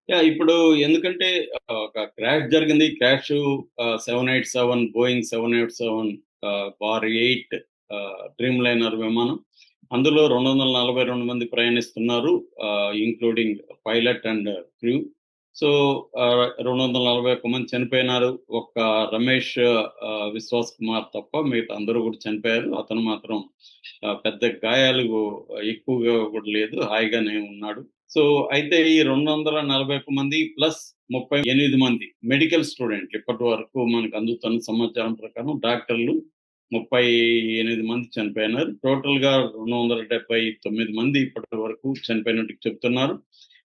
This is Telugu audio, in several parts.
ఇప్పుడు ఎందుకంటే ఒక క్రాష్ జరిగింది. క్రాషు 787 బోయింగ్ 787 బార్ 8 డ్రీమ్ లైనర్ విమానం. అందులో 242 మంది ప్రయాణిస్తున్నారు. Including pilot and crew. So, 241 మంది చనిపోయినారు. ఒక్క రమేష్ విశ్వాస్ కుమార్ తప్ప మిగతా అందరూ కూడా చనిపోయారు. అతను మాత్రం పెద్ద గాయాలు ఎక్కువగా కూడా లేదు. హాయిగానే ఉన్నాడు. సో, అయితే ఈ 241 మంది ప్లస్ 38 మంది మెడికల్ స్టూడెంట్లు ఇప్పటి వరకు మనకు అందుతున్న సమాచారం ప్రకారం డాక్టర్లు 38 మంది చనిపోయినారు. టోటల్‌గా 279 మంది ఇప్పటి వరకు చనిపోయినట్టు చెప్తున్నారు.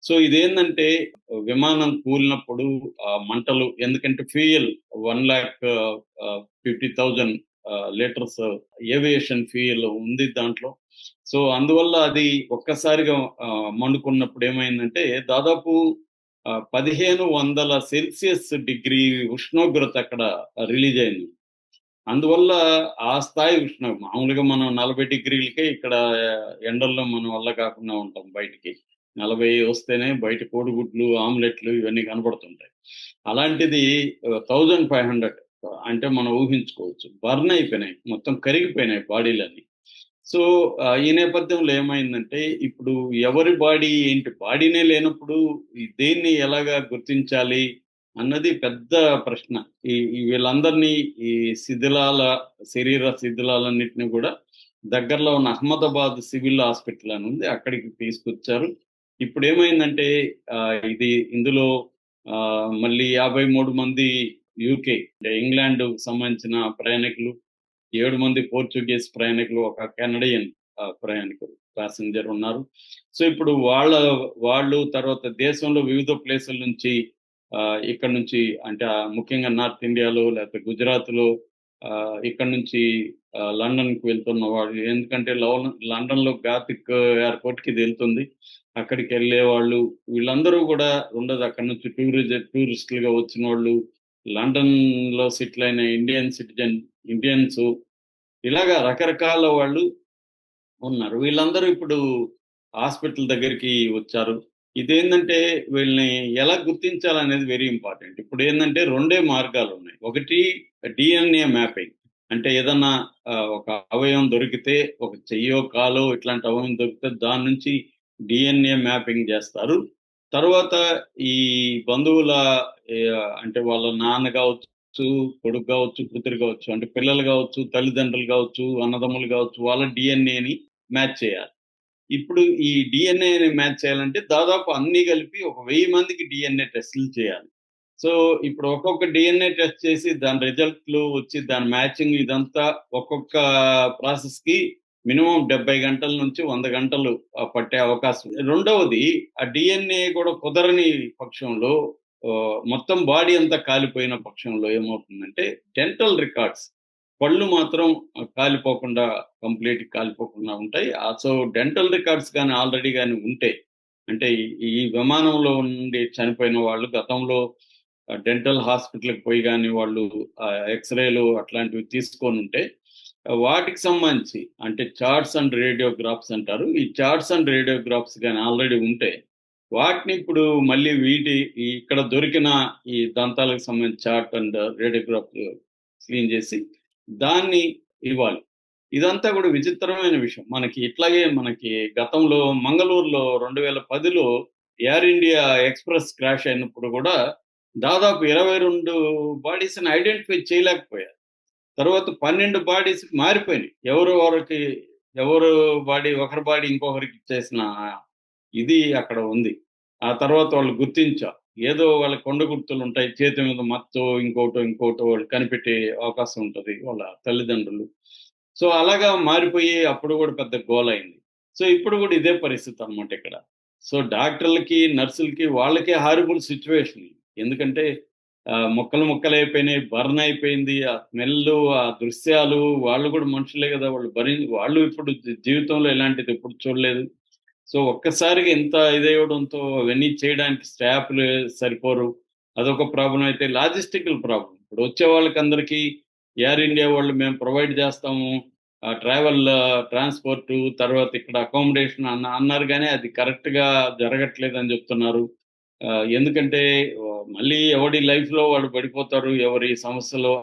సో, ఇదేందంటే విమానం కూలినప్పుడు మంటలు ఎందుకంటే ఫ్యూయల్ 1,50,000 లీటర్స్ ఏవియేషన్ ఫ్యూయల్ ఉంది దాంట్లో. సో, అందువల్ల అది ఒక్కసారిగా మండుకున్నప్పుడు ఏమైందంటే దాదాపు 1500 సెల్సియస్ డిగ్రీ ఉష్ణోగ్రత అక్కడ రిలీజ్ అయింది. అందువల్ల ఆ స్థాయి మామూలుగా మనం 40 డిగ్రీలకే ఇక్కడ ఎండల్లో మన వల్ల కాకుండా ఉంటాం బయటికి. 40 వస్తేనే బయట కోడిగుడ్లు, ఆమ్లెట్‌లు ఇవన్నీ కనపడుతుంటాయి. అలాంటిది 1500 అంటే మనం ఊహించుకోవచ్చు. బర్న్ అయిపోయినాయి. మొత్తం కరిగిపోయినాయి బాడీలన్నీ. సో, ఈ నేపథ్యంలో ఏమైందంటే, ఇప్పుడు ఎవరి బాడీ ఏంటి? బాడీనే లేనప్పుడు దేన్ని ఎలాగా గుర్తించాలి అన్నది పెద్ద ప్రశ్న. ఈ వీళ్ళందరినీ ఈ శిథిలాల శరీర శిథిలాలన్నిటిని గూడా దగ్గరలో ఉన్న అహ్మదాబాద్ సివిల్ హాస్పిటల్ అని ఉంది. అక్కడికి తీసుకొచ్చారు. ఇప్పుడేమైందంటే ఇందులో మళ్ళీ 53 మంది యూకే అంటే ఇంగ్లాండ్‌కి సంబంధించిన ప్రయాణికులు, 7 మంది పోర్చుగీస్ ప్రయాణికులు, ఒక కెనడియన్ ప్రయాణికులు ప్యాసింజర్ ఉన్నారు. సో, ఇప్పుడు వాళ్ళు తర్వాత దేశంలో వివిధ ప్లేసుల నుంచి ఇక్కడి నుంచి అంటే ముఖ్యంగా నార్త్ ఇండియాలో లేకపోతే గుజరాత్‌లో ఇక్కడి నుంచి లండన్‌కి వెళ్తున్న వాళ్ళు ఎందుకంటే లండన్‌లో గాతిక్ ఎయిర్‌పోర్ట్‌కి ఇది ఎళ్తుంది. అక్కడికెళ్ళేవాళ్ళు వీళ్ళందరూ గూడా ఉండదు. అక్కడి నుంచి టూరిస్టులుగా వచ్చినోళ్ళు, లండన్‌లో సెటిల్ అయిన ఇండియన్స్ ఇలాగా రకరకాల వాళ్ళు ఉన్నారు. వీళ్ళందరూ ఇప్పుడు హాస్పిటల్ దగ్గరికి వచ్చారు. ఇదేందంటే వీళ్ళని ఎలా గుర్తించాలనేది వెరీ ఇంపార్టెంట్. ఇప్పుడేందంటే రెండే మార్గాలున్నాయి. ఒకటి డీఎన్ఏ మ్యాపింగ్. అంటే ఏదన్నా ఒక అవయవం దొరికితే ఒక చెయ్యో, కాలో ఇట్లాంటి అవయవం దొరికితే దాని నుంచి డీఎన్ఏ మ్యాపింగ్ జేస్తారు. తర్వాత ఈ బంధువుల అంటే వాళ్ళ నాన్న గావచ్చు, కొడుకు గావచ్చు, కూతురు గావచ్చు అంటే పిల్లలు గావచ్చు, తల్లిదండ్రులు గావచ్చు, అన్నదమ్ములు గావచ్చు వాళ్ళ డీఎన్ఏని మ్యాచ్ చేయాలి. ఇప్పుడు ఈ డీఎన్ఏని మ్యాచ్ చేయాలంటే దాదాపు అన్నీ కలిపి ఒక 1000 మందికి డీఎన్ఏ టెస్టులు చేయాలి. సో, ఇప్పుడు ఒక్కొక్క డీఎన్ఏ టెస్ట్ చేసి దాని రిజల్ట్‌లు వచ్చి దాని మ్యాచింగ్ ఇదంతా ఒక్కొక్క ప్రాసెస్‌కి మినిమమ్ 70 గంటల నుంచి 100 గంటలు పట్టే అవకాశం ఉంది. రెండవది ఆ డీఎన్ఏ కూడా కుదరని పక్షంలో మొత్తం బాడీ అంతా కాలిపోయిన పక్షంలో ఏమవుతుందంటే డెంటల్ రికార్డ్స్ పళ్ళు మాత్రం కాలిపోకుండా కంప్లీట్‌గా కాలిపోకుండా ఉంటాయి. సో, డెంటల్ రికార్డ్స్ గాని ఆల్రెడీ గాని ఉంటే అంటే ఈ ఈ విమానంలో నుండి చనిపోయిన వాళ్ళు గతంలో డెంటల్ హాస్పిటల్‌కి పోయి గాని వాళ్ళు ఎక్స్‌రేలు అట్లాంటివి తీసుకొనుంటే వాటికి సంబంధించి అంటే చార్ట్స్ అండ్ రేడియోగ్రాఫ్స్ అంటారు. ఈ చార్ట్స్ అండ్ రేడియోగ్రాఫ్స్ గాని ఆల్రెడీ ఉంటే వాటిని ఇప్పుడు మళ్ళీ ఇక్కడ దొరికిన ఈ దంతాలకు సంబంధించిన చార్ట్ అండ్ రేడియోగ్రాఫ్ క్లీన్ చేసి దాన్ని ఇవ్వాలి. ఇదంతా కూడా విచిత్రమైన విషయం. మనకి గతంలో మంగళూరులో 2010లో ఎయిర్ ఇండియా ఎక్స్‌ప్రెస్ క్రాష్ అయినప్పుడు గూడా దాదాపు 22 బాడీస్‌ని ఐడెంటిఫై చేయలేకపోయారు. తర్వాత 12 బాడీస్ మారిపోయినాయి. ఎవరు ఒకరి బాడీ ఇంకొకరికి ఇచ్చేసిన ఇది అక్కడ ఉంది. ఆ తర్వాత వాళ్ళు గుర్తించారు. ఏదో వాళ్ళ కొండ గుర్తులుంటాయి. చేతి మీద మచ్చో, ఇంకోటో వాళ్ళు కనిపెట్టే అవకాశం ఉంటది వాళ్ళ తల్లిదండ్రులు. సో, అలాగా మారిపోయి అప్పుడు గూడా పెద్ద గోలయింది. సో, ఇప్పుడు గూడా ఇదే పరిస్థితనమాట ఇక్కడ. సో, డాక్టర్లకి, నర్సులకి వాళ్ళకే హారిబుల్ సిట్యుయేషన్. ఎందుకంటే ముక్కలు ముక్కలైపోయినాయి. బర్న్ అయిపోయింది. ఆ స్మెల్లు, ఆ దృశ్యాలు వాళ్ళు గూడా మనుషులే గదా! వాళ్ళు ఇప్పుడు జీవితంలో ఇలాంటిది ఎప్పుడు చూడలేదు. సో, ఒక్కసారిగా ఇంత ఇదవ్వడంతో అవన్నీ చేయడానికి స్టాఫ్‌లు సరిపోరు. అదొక ప్రాబ్లమ్ అయితే లాజిస్టికల్ ప్రాబ్లమ్. ఇప్పుడు వచ్చే వాళ్ళకందరికీ ఎయిర్ ఇండియా వాళ్ళు మేము ప్రొవైడ్ చేస్తాము. ట్రావెల్ ట్రాన్స్‌పోర్టు తర్వాత ఇక్కడ అకామిడేషన్ అన్నారు గానీ అది కరెక్ట్‌గా జరగట్లేదని జెప్తున్నారు. ఎందుకంటే మళ్ళీ ఎవడి లైఫ్‌లో వాడు పడిపోతారు. ఎవరి సమస్యలో